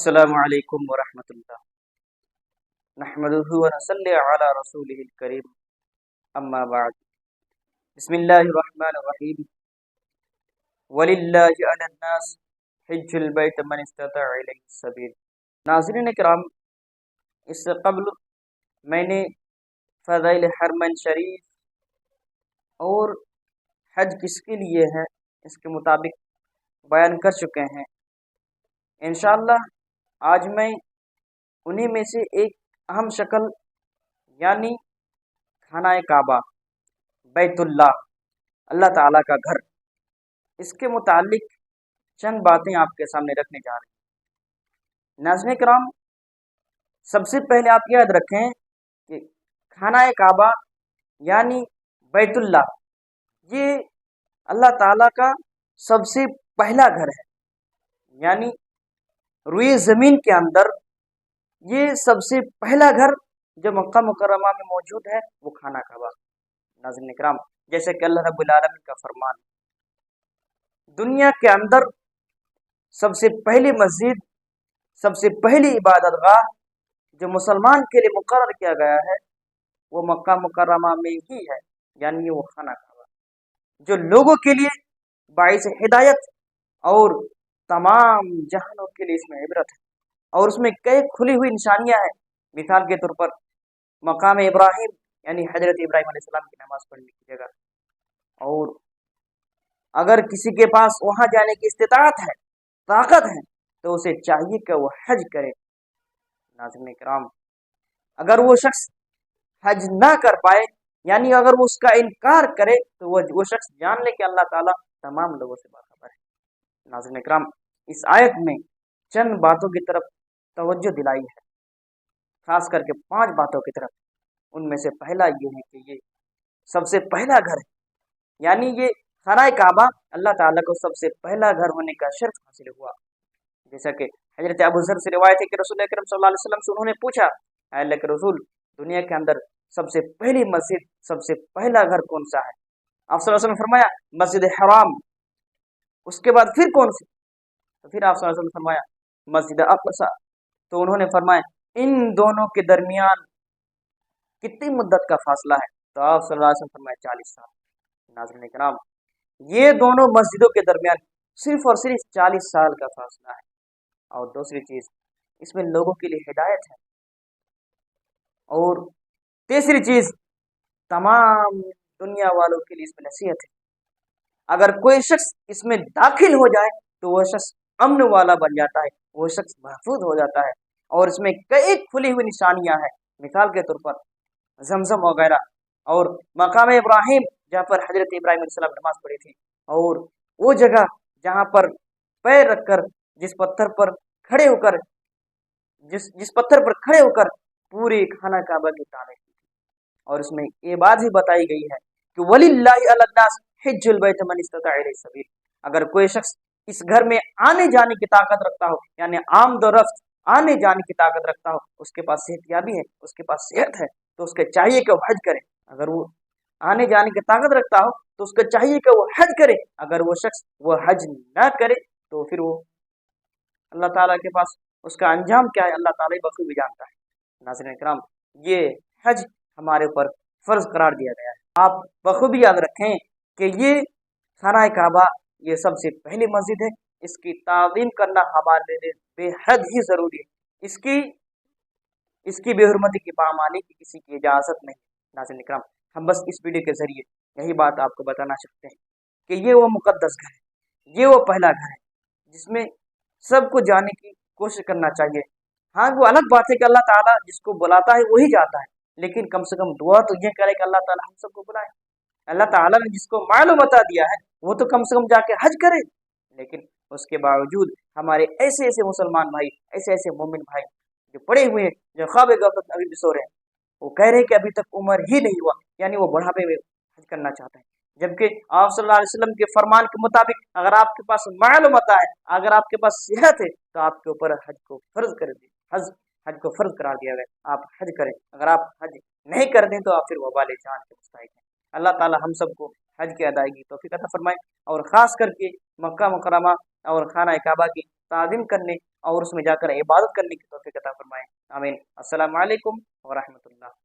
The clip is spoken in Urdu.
السلام علیکم ورحمۃ اللہ نحمدہ ونصلی علی رسولہ الکریم اما بعد بسم اللہ الرحمن الرحیم وللہ علی الناس حج البیت من استطاع الیہ السبیل۔ ناظرین کرام، اس سے قبل میں نے فضائل حرمین شریف اور حج کس کے لیے ہے اس کے مطابق بیان کر چکے ہیں۔ انشاءاللہ آج میں انہی میں سے ایک اہم شکل یعنی خانہ کعبہ، بیت اللہ، اللہ تعالیٰ کا گھر، اس کے متعلق چند باتیں آپ کے سامنے رکھنے جا رہے ہیں۔ ناظرین کرام، سب سے پہلے آپ یاد رکھیں کہ خانہ کعبہ یعنی بیت اللہ یہ اللہ تعالیٰ کا سب سے پہلا گھر ہے، یعنی روئے زمین کے اندر یہ سب سے پہلا گھر جو مکہ مکرمہ میں موجود ہے وہ خانہ کعبہ۔ ناظرین کرام، جیسے کہ اللہ رب العالمین کا فرمان، دنیا کے اندر سب سے پہلی مسجد، سب سے پہلی عبادت گاہ جو مسلمان کے لیے مقرر کیا گیا ہے وہ مکہ مکرمہ میں ہی ہے، یعنی وہ خانہ کعبہ جو لوگوں کے لیے باعث ہدایت اور تمام جہانوں کے لیے اس میں عبرت ہے، اور اس میں کئی کھلی ہوئی نشانیاں ہیں۔ مثال کے طور پر مقام ابراہیم یعنی حضرت ابراہیم علیہ السلام کی نماز پڑھنے کی جگہ، اور اگر کسی کے پاس وہاں جانے کی استطاعت ہے، طاقت ہے، تو اسے چاہیے کہ وہ حج کرے۔ ناظرین کرام، اگر وہ شخص حج نہ کر پائے، یعنی اگر وہ اس کا انکار کرے، تو وہ شخص جان لے کہ اللہ تعالیٰ تمام لوگوں سے باخبر ہے۔ ناظرین کرام، اس آیت میں چند باتوں کی طرف توجہ دلائی ہے، خاص کر کے 5 باتوں کی طرف۔ ان میں سے پہلا یہ ہے کہ یہ سب سے پہلا گھر ہے، یعنی یہ خانہ کعبہ اللہ تعالیٰ کو سب سے پہلا گھر ہونے کا شرف حاصل ہوا۔ جیسا کہ حضرت ابو ذر سے روایت ہے کہ رسول اکرم صلی اللہ علیہ وسلم سے انہوں نے پوچھا، اے اللہ کے رسول، دنیا کے اندر سب سے پہلی مسجد، سب سے پہلا گھر کون سا ہے؟ آپ صلی اللہ علیہ وسلم نے فرمایا مسجد حرام۔ اس کے بعد پھر کون سی؟ تو پھر آپ صلی اللہ علیہ وسلم نے فرمایا مسجد اقصی۔ تو انہوں نے فرمایا ان دونوں کے درمیان کتنی مدت کا فاصلہ ہے؟ تو آپ صلی اللہ علیہ وسلم نے فرمایا 40 سال۔ ناظرین کرام، یہ دونوں مسجدوں کے درمیان صرف اور صرف 40 سال کا فاصلہ ہے۔ اور دوسری چیز، اس میں لوگوں کے لیے ہدایت ہے، اور تیسری چیز، تمام دنیا والوں کے لیے اس میں نصیحت ہے۔ اگر کوئی شخص اس میں داخل ہو جائے تو وہ شخص امن والا بن جاتا ہے، وہ شخص محفوظ ہو جاتا ہے، اور اس میں کئی کھلی ہوئی نشانیاں ہیں۔ مثال کے طور پر زمزم وغیرہ، اور مقام ابراہیم جہاں پر حضرت ابراہیم علیہ السلام نماز پڑھی تھی، اور وہ جگہ جہاں پر پیر رکھ کر جس پتھر پر کھڑے ہو کر پوری خانہ کعبہ کی تعمیر کی تھی۔ اور اس میں یہ بات بھی بتائی گئی ہے کہ وَلِلَّهِ عَلَى النَّاسِ حِجُّ الْبَيْتِ مَنِ اسْتَطَاعَ إِلَيْهِ السَّبِيلَ۔ اگر کوئی شخص اس گھر میں آنے جانے کی طاقت رکھتا ہو، یعنی آمد و رفت، آنے جانے کی طاقت رکھتا ہو، اس کے پاس صحت یابی ہے، اس کے پاس صحت ہے، تو اس کے چاہیے کہ وہ حج کرے۔ اگر وہ آنے جانے کی طاقت رکھتا ہو تو اس کو چاہیے کہ وہ حج کرے۔ اگر وہ شخص وہ حج نہ کرے تو پھر وہ اللہ تعالیٰ کے پاس اس کا انجام کیا ہے اللہ تعالیٰ بخوبی جانتا ہے۔ ناظرین کرام، یہ حج ہمارے اوپر فرض قرار دیا گیا ہے۔ آپ بخوبی یاد رکھیں کہ یہ خانہ کعبہ یہ سب سے پہلی مسجد ہے، اس کی تعظیم کرنا ہمارے لیے بے حد ہی ضروری ہے۔ اس کی بے حرمتی کی پامالی کی کسی کی اجازت نہیں۔ ناظرین کرام، ہم بس اس ویڈیو کے ذریعے یہی بات آپ کو بتانا چاہتے ہیں کہ یہ وہ مقدس گھر ہے، یہ وہ پہلا گھر ہے جس میں سب کو جانے کی کوشش کرنا چاہیے۔ ہاں، وہ الگ بات ہے کہ اللہ تعالیٰ جس کو بلاتا ہے وہی جاتا ہے، لیکن کم سے کم دعا تو یہ کرے کہ اللہ تعالیٰ ہم سب کو بلائے۔ اللہ تعالیٰ نے جس کو معلوم عطا دیا ہے وہ تو کم سے کم جا کے حج کرے، لیکن اس کے باوجود ہمارے ایسے ایسے مسلمان بھائی، ایسے ایسے مومن بھائی جو پڑے ہوئے ہیں، جو خواب غفلت ابھی بھی سو رہے ہیں، وہ کہہ رہے ہیں کہ ابھی تک عمر ہی نہیں ہوا، یعنی وہ بڑھاپے میں حج کرنا چاہتے ہیں، جبکہ آپ صلی اللہ علیہ وسلم کے فرمان کے مطابق اگر آپ کے پاس معلومات ہے، اگر آپ کے پاس صحت ہے، تو آپ کے اوپر حج کو فرض کر دیا، حج کو فرض قرار دیا گیا، آپ حج کریں۔ اگر آپ حج نہیں کر دیں تو آپ پھر وبال جان کے مستحق ہیں۔ اللہ تعالی ہم سب کو حج کی ادائیگی توفیق عطا فرمائے، اور خاص کر کے مکہ مکرمہ اور خانہ کعبہ کی تعظیم کرنے اور اس میں جا کر عبادت کرنے کی توفیق عطا فرمائے، آمین۔ السلام علیکم ورحمۃ اللہ۔